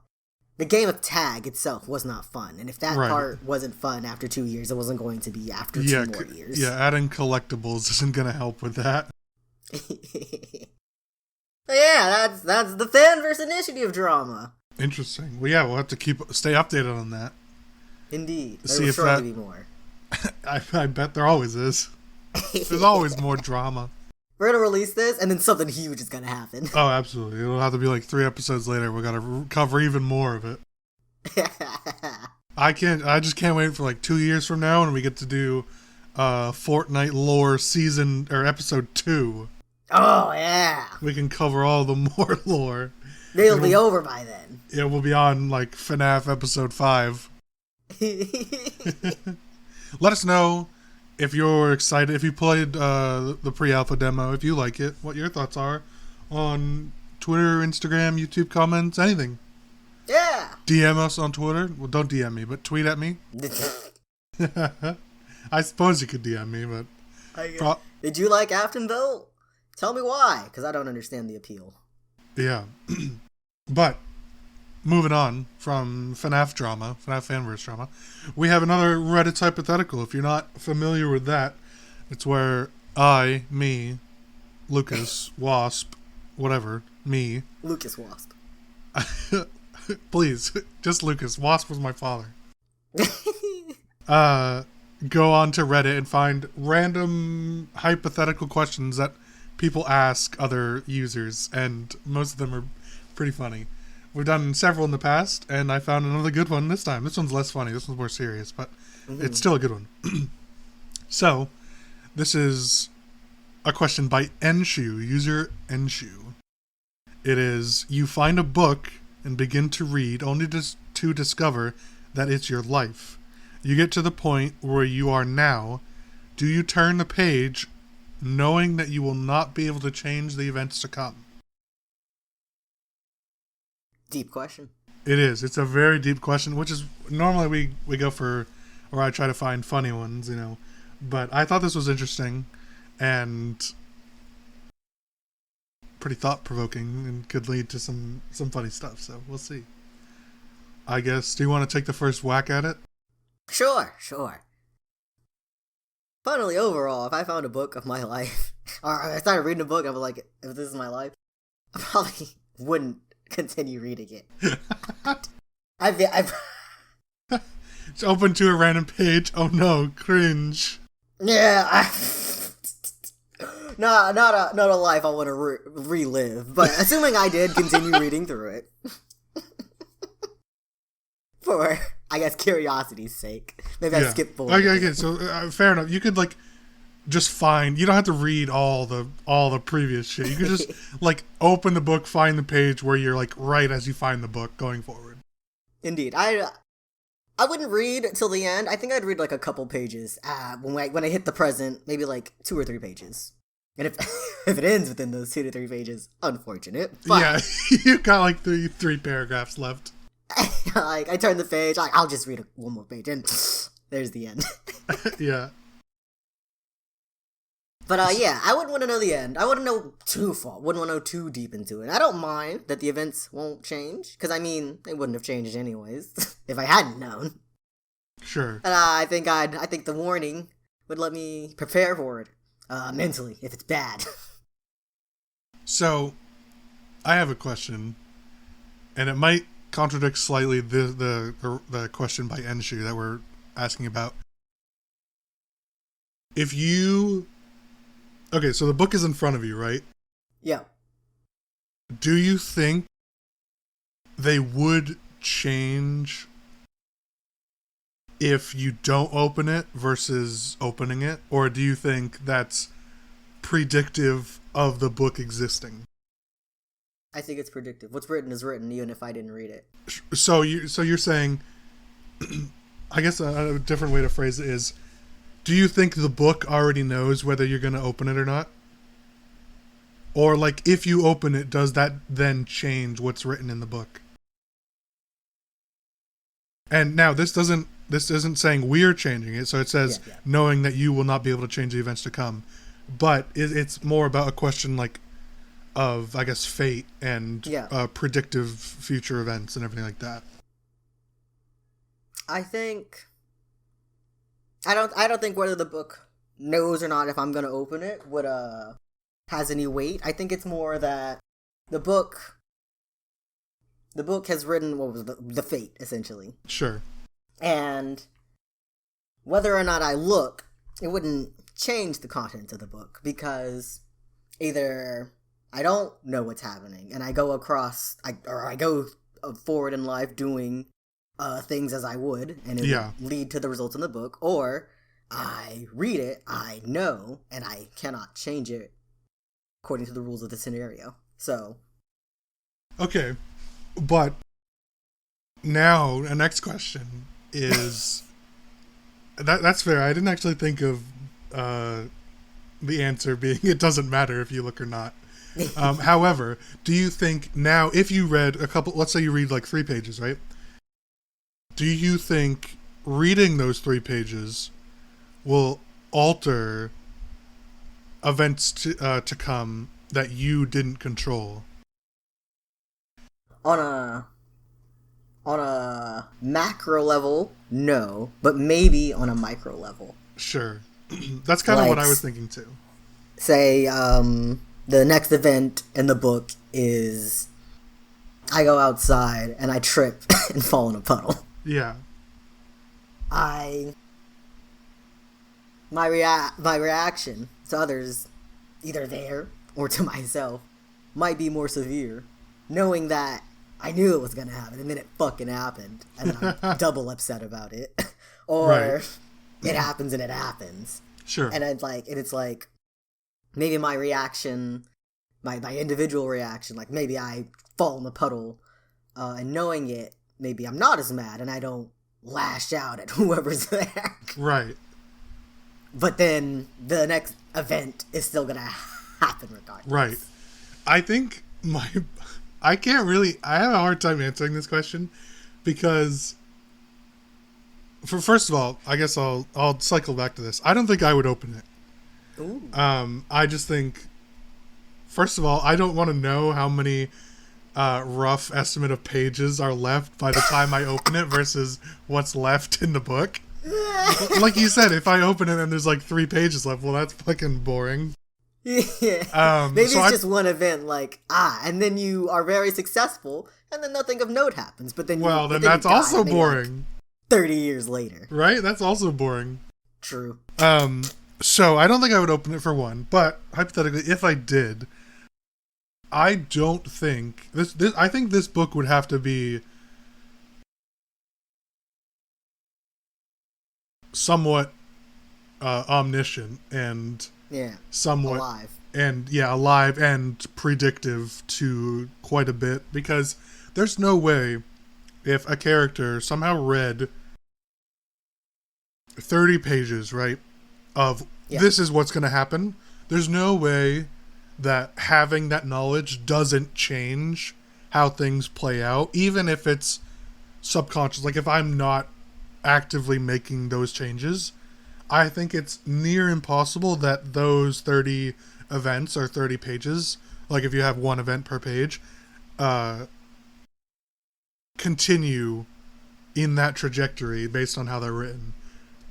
The game of tag itself was not fun, and if that part wasn't fun after 2 years, it wasn't going to be after 2 more years. Yeah, adding collectibles isn't going to help with that. Yeah, that's the Fanverse initiative drama. Interesting. Well, yeah, we'll have to stay updated on that. Indeed. See if to be more. I bet there always is. There's always more drama. We're gonna release this, and then something huge is gonna happen. Oh, absolutely. It'll have to be like 3 episodes later. We gotta cover even more of it. I just can't wait for like 2 years from now when we get to do Fortnite lore season or episode 2. Oh yeah. We can cover all the more lore. It'll be over by then. It will be on like FNAF episode 5. Let us know if you're excited, if you played the pre-alpha demo, if you like it, what your thoughts are on Twitter, Instagram, YouTube comments, anything. Yeah. DM us on Twitter. Well, don't DM me, but tweet at me. I suppose you could DM me, but... Did you like Aftonville? Tell me why, because I don't understand the appeal. Yeah. But, moving on from FNAF Fanverse drama, we have another Reddit's hypothetical. If you're not familiar with that, it's where me, Lucas, Wasp, whatever, me. Lucas Wasp. Please, just Lucas. Wasp was my father. Go on to Reddit and find random hypothetical questions that people ask other users, and most of them are pretty funny. We've done several in the past, and I found another good one this time. This one's less funny. This one's more serious, but it's still a good one. So, this is a question by Enshu, user Enshu. It is, you find a book and begin to read only to discover that it's your life. You get to the point where you are now. Do you turn the page knowing that you will not be able to change the events to come? Deep question. It is. It's a very deep question, which is normally we go for, or I try to find funny ones, you know. But I thought this was interesting and pretty thought-provoking and could lead to some funny stuff. So we'll see. I guess, do you want to take the first whack at it? Sure. Funnily, overall, if I found a book of my life, or I started reading a book, I was like, if this is my life, I probably wouldn't continue reading it. I've It's open to a random page. Oh no, cringe. Yeah, not a life I want to relive. But assuming I did continue reading through it, for I guess curiosity's sake, maybe I skip forward. Okay. So fair enough. You could like just find. You don't have to read all the previous shit. You could just like open the book, find the page where you're like right as you find the book going forward. Indeed, I wouldn't read till the end. I think I'd read like a couple pages when I hit the present, maybe like 2 or 3 pages. And if if it ends within those 2 to 3 pages, unfortunate. But, yeah, you got like three paragraphs left. Like I turn the page, like I'll just read one more page, and there's the end. Yeah. But yeah, I wouldn't want to know the end. I wouldn't know too far. Wouldn't want to know too deep into it. I don't mind that the events won't change, because I mean they wouldn't have changed anyways if I hadn't known. Sure. And I think the warning would let me prepare for it mentally if it's bad. So, I have a question, and it might contradict slightly the question by Enshu that we're asking about. If you... Okay, so the book is in front of you, right? Yeah. Do you think they would change if you don't open it versus opening it? Or do you think that's predictive of the book existing. I think it's predictive. What's written is written, even if I didn't read it. So you're saying, I guess a different way to phrase it is, do you think the book already knows whether you're going to open it or not? Or, like, if you open it, does that then change what's written in the book? And now, this isn't saying we're changing it, so it says knowing that you will not be able to change the events to come. But it's more about a question, like, of, I guess, fate and predictive future events and everything like that. I don't think whether the book knows or not if I'm gonna open it would has any weight. I think it's more that the book has written what was the fate, essentially. Sure. And whether or not I look, it wouldn't change the contents of the book, because either I don't know what's happening and I go forward in life doing things as I would, and it would lead to the results in the book, or I read it, I know, and I cannot change it according to the rules of the scenario. So. Okay, but now the next question is that's fair. I didn't actually think of the answer being it doesn't matter if you look or not. However, do you think now, if you read let's say you read like 3 pages, right? Do you think reading those 3 pages will alter events to come that you didn't control? On a macro level, no, but maybe on a micro level. Sure. That's kind of what I was thinking too. Say, the next event in the book is I go outside and I trip and fall in a puddle. Yeah. My reaction to others, either there or to myself, might be more severe, knowing that I knew it was gonna happen and then it fucking happened, and then I'm double upset about it, or it happens and it happens. Sure. And it's like maybe my reaction, my individual reaction, like maybe I fall in the puddle, and knowing it, maybe I'm not as mad and I don't lash out at whoever's there. Right. But then the next event is still gonna happen regardless. Right. I think I have a hard time answering this question, because first of all, I guess I'll cycle back to this. I don't think I would open it. Ooh. I just think, first of all, I don't want to know how many rough estimate of pages are left by the time I open it versus what's left in the book. Like you said, if I open it and there's like 3 pages left, well, that's fucking boring. Yeah. Maybe it's just one event, and then you are very successful, and then nothing of note happens. But then that's also boring. 30 years later, right? That's also boring. True. So I don't think I would open it for one, but hypothetically, if I did, I don't think this. I think this book would have to be somewhat omniscient and somewhat alive and predictive to quite a bit, because there's no way if a character somehow read 30 pages, right, of this is what's going to happen, there's no way that having that knowledge doesn't change how things play out, even if it's subconscious. Like, if I'm not actively making those changes, I think it's near impossible that those 30 events or 30 pages, like if you have one event per page, continue in that trajectory based on how they're written,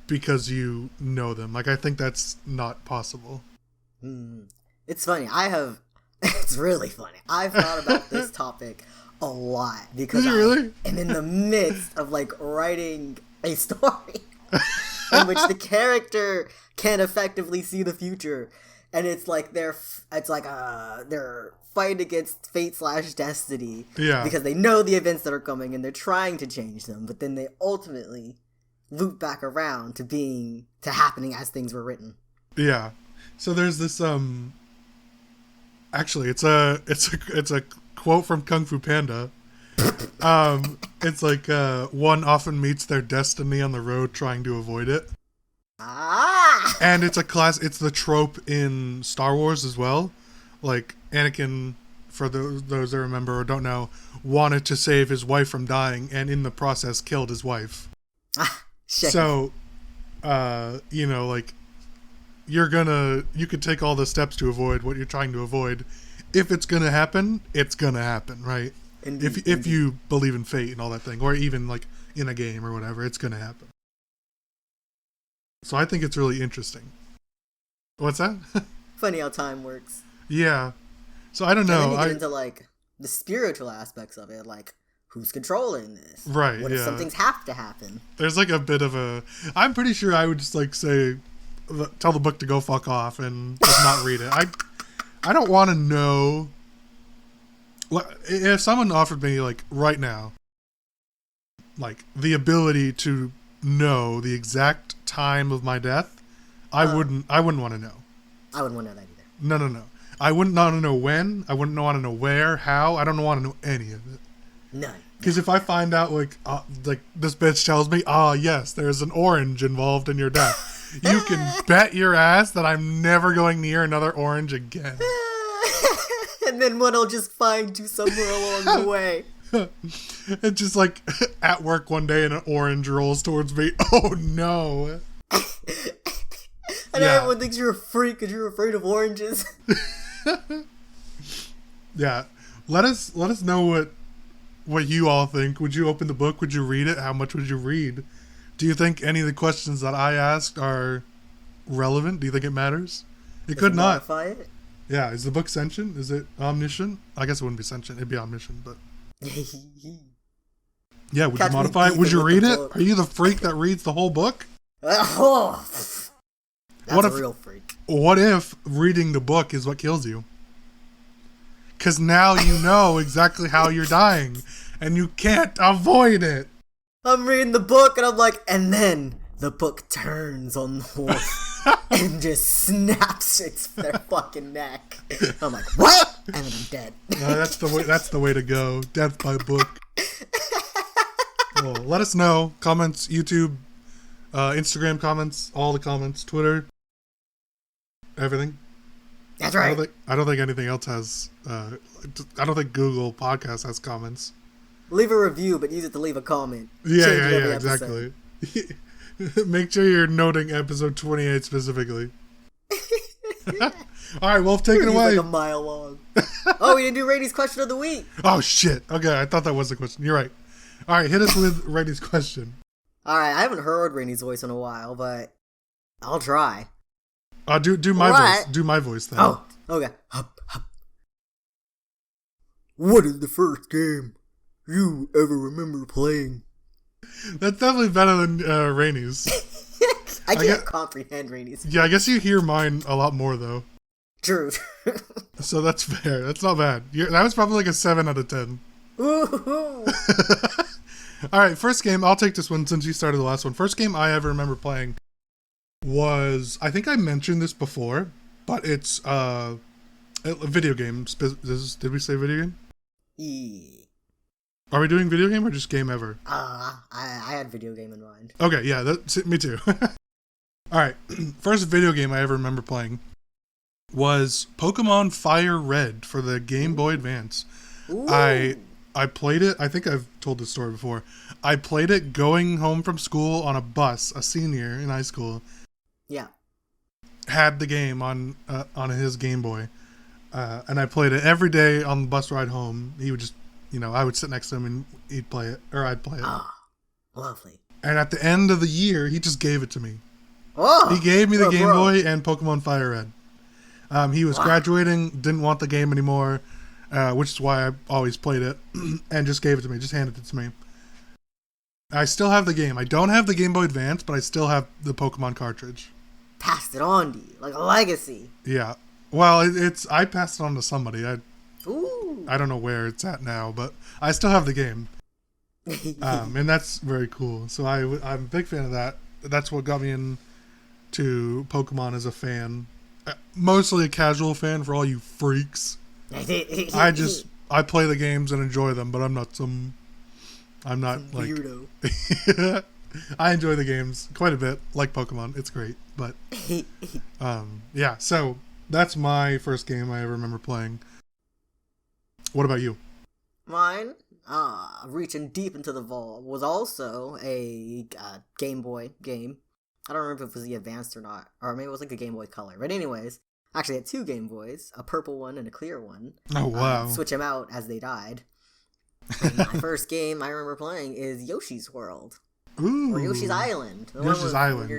because you know them. Like, I think that's not possible. It's funny. It's really funny. I've thought about this topic a lot, because I'm in the midst of like writing a story in which the character can effectively see the future, and it's like they're fighting against fate/destiny, because they know the events that are coming and they're trying to change them, but then they ultimately loop back around to happening as things were written. Yeah. So there's this actually it's a quote from Kung Fu Panda. It's like one often meets their destiny on the road trying to avoid it. Ah! And it's the trope in Star Wars as well. Like Anakin, for those that remember or don't know, wanted to save his wife from dying and in the process killed his wife. Shit. So like you could take all the steps to avoid what you're trying to avoid. If it's gonna happen, it's gonna happen, right? Indeed, If you believe in fate and all that thing, or even like in a game or whatever, it's gonna happen. So I think it's really interesting. What's that? Funny how time works. Yeah. So I don't know. And then you get into like the spiritual aspects of it, like who's controlling this? Right. What if some things have to happen? There's like a bit of a. I'm pretty sure I would just like say, tell the book to go fuck off and just not read it. I don't want to know. If someone offered me like right now, like the ability to know the exact time of my death, I wouldn't want to know. I wouldn't want to know that either. No. I wouldn't want to know when. I wouldn't want to know where, how. I don't want to know any of it. None. Because if I find out like this bitch tells me, yes, there's an orange involved in your death, you can bet your ass that I'm never going near another orange again. And then one will just find you somewhere along the way. It's just like at work one day and an orange rolls towards me. Oh no. And everyone thinks you're a freak because you're afraid of oranges. Yeah. Let us know what you all think. Would you open the book? Would you read it? How much would you read? Do you think any of the questions that I asked are relevant? Do you think it matters? It could not. Modify it? Yeah. Is the book sentient? Is it omniscient? I guess it wouldn't be sentient. It'd be omniscient, but. Yeah, would you modify it? Would you read it? Are you the freak that reads the whole book? That's a real freak. What if reading the book is what kills you? Because now you know exactly how you're dying, and you can't avoid it. I'm reading the book, and I'm like, and then the book turns on the wolf and just snaps their fucking neck. I'm like, what? And then I'm dead. That's the way to go. Death by book. Well, let us know. Comments, YouTube, Instagram comments, all the comments, Twitter, everything. That's right. I don't think anything else has. I don't think Google Podcast has comments. Leave a review, but use it to leave a comment. Yeah, exactly. Make sure you're noting episode 28 specifically. All right, Wolf, take it away. Like a mile long. Oh, we didn't do Rainie's question of the week. Oh shit. Okay, I thought that was the question. You're right. All right, hit us with Rainie's question. All right, I haven't heard Rainie's voice in a while, but I'll try. Do my voice. Do my voice then. Oh, okay. What is the first game you ever remember playing? That's definitely better than Rainie's. I can't comprehend Rainie's. Yeah, I guess you hear mine a lot more though. True. So that's fair. That's not bad. That was probably like a 7 out of 10. All right, first game. I'll take this one since you started the last one. First game I ever remember playing was, I think I mentioned this before, but it's a video game. Did we say video game? Yeah. Are we doing video game or just game ever? I had video game in mind. Okay, yeah, me too. All right, first video game I ever remember playing was Pokemon Fire Red for the Game Boy Advance. Ooh. I played it. I think I've told this story before. I played it going home from school on a bus, a senior in high school. Yeah. Had the game on his Game Boy. And I played it every day on the bus ride home. He would just, I would sit next to him and he'd play it, or I'd play it. Ah, lovely. And at the end of the year, he just gave it to me. Oh, he gave me the Game Boy and Pokemon Fire Red. He was graduating, didn't want the game anymore, which is why I always played it, and just gave it to me, just handed it to me. I still have the game. I don't have the Game Boy Advance, but I still have the Pokemon cartridge. Passed it on to you, like a legacy. Yeah. Well, I passed it on to somebody. Ooh. I don't know where it's at now, but I still have the game. And that's very cool. So I'm a big fan of that. That's what got me into Pokemon as a fan. mostly a casual fan for all you freaks. I play the games and enjoy them, but I'm not some like weirdo. I enjoy the games quite a bit, like Pokemon. It's great, but yeah. So that's my first game I remember playing. What about you? Mine, reaching deep into the vault, was also a Game Boy game. I don't remember if it was the Advanced or not, or maybe it was like a Game Boy Color. But anyways, actually I had 2 Game Boys, a purple one and a clear one. Oh wow! Switch them out as they died. And my first game I remember playing is Yoshi's World. Ooh. Or Yoshi's Island. Yoshi's Island,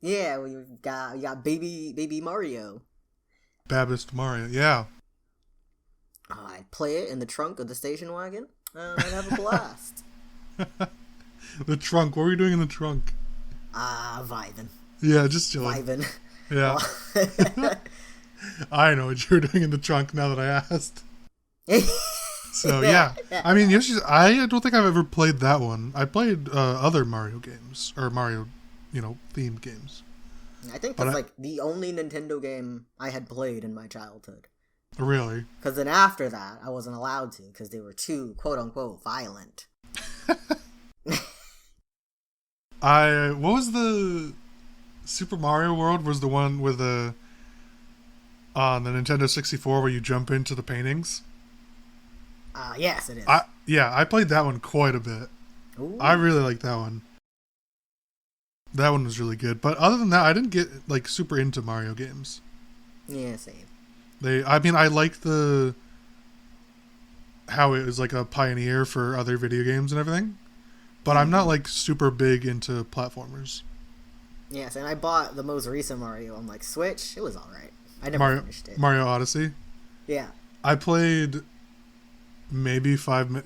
yeah. Where you got baby Mario. Babist Mario, yeah. I'd play it in the trunk of the station wagon, and I'd have a blast. The trunk. What were you doing in the trunk? Vibing. Yeah, just chilling. Vibing. Yeah. I know what you were doing in the trunk now that I asked. So yeah. I mean, Yoshi's. I don't think I've ever played that one. I played other Mario games or Mario, themed games. I think that's like the only Nintendo game I had played in my childhood. Really? Because then after that, I wasn't allowed to because they were too quote unquote violent. What was the Super Mario World? Was the one with the on the Nintendo 64 where you jump into the paintings? Yes, it is. I played that one quite a bit. Ooh. I really liked that one. That one was really good. But other than that, I didn't get like super into Mario games. Yeah, same. I liked how it was like a pioneer for other video games and everything. But I'm not like super big into platformers. Yes, and I bought the most recent Mario on like Switch. It was alright. I never finished it. Mario Odyssey? Yeah. I played maybe 10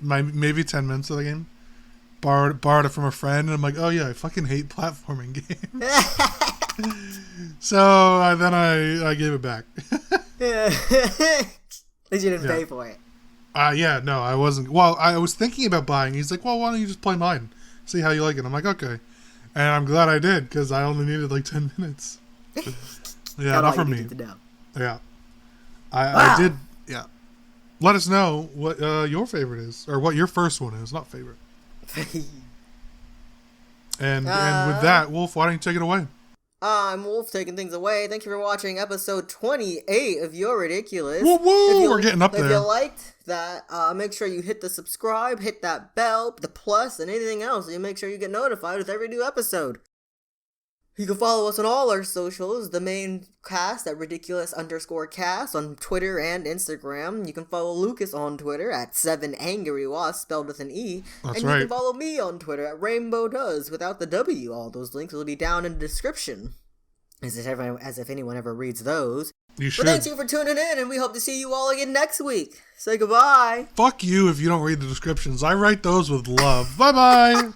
minutes of the game. Borrowed it from a friend, and I'm like, oh yeah, I fucking hate platforming games. So then I gave it back. They didn't pay for it. Yeah, no, I wasn't. Well, I was thinking about buying. He's like, well, why don't you just play mine? See how you like it. I'm like, okay. And I'm glad I did, because I only needed like 10 minutes. Yeah, not for me. Yeah. I did, yeah. Let us know what your favorite is, or what your first one is, not favorite. And with that, Wolf, why don't you take it away? I'm Wolf, taking things away. Thank you for watching episode 28 of You're Ridiculous. Woo woo! We're getting up there. If you liked that, make sure you hit the subscribe, hit that bell, the plus, and anything else, so you make sure you get notified with every new episode. You can follow us on all our socials, the main cast at ridiculous_cast on Twitter and Instagram. You can follow Lucas on Twitter at 7AngryWasp, spelled with an E. That's and right. You can follow me on Twitter at RainbowDoes without the W. All those links will be down in the description. As if anyone ever reads those. You should. But thank you for tuning in, and we hope to see you all again next week. Say goodbye. Fuck you if you don't read the descriptions. I write those with love. Bye-bye.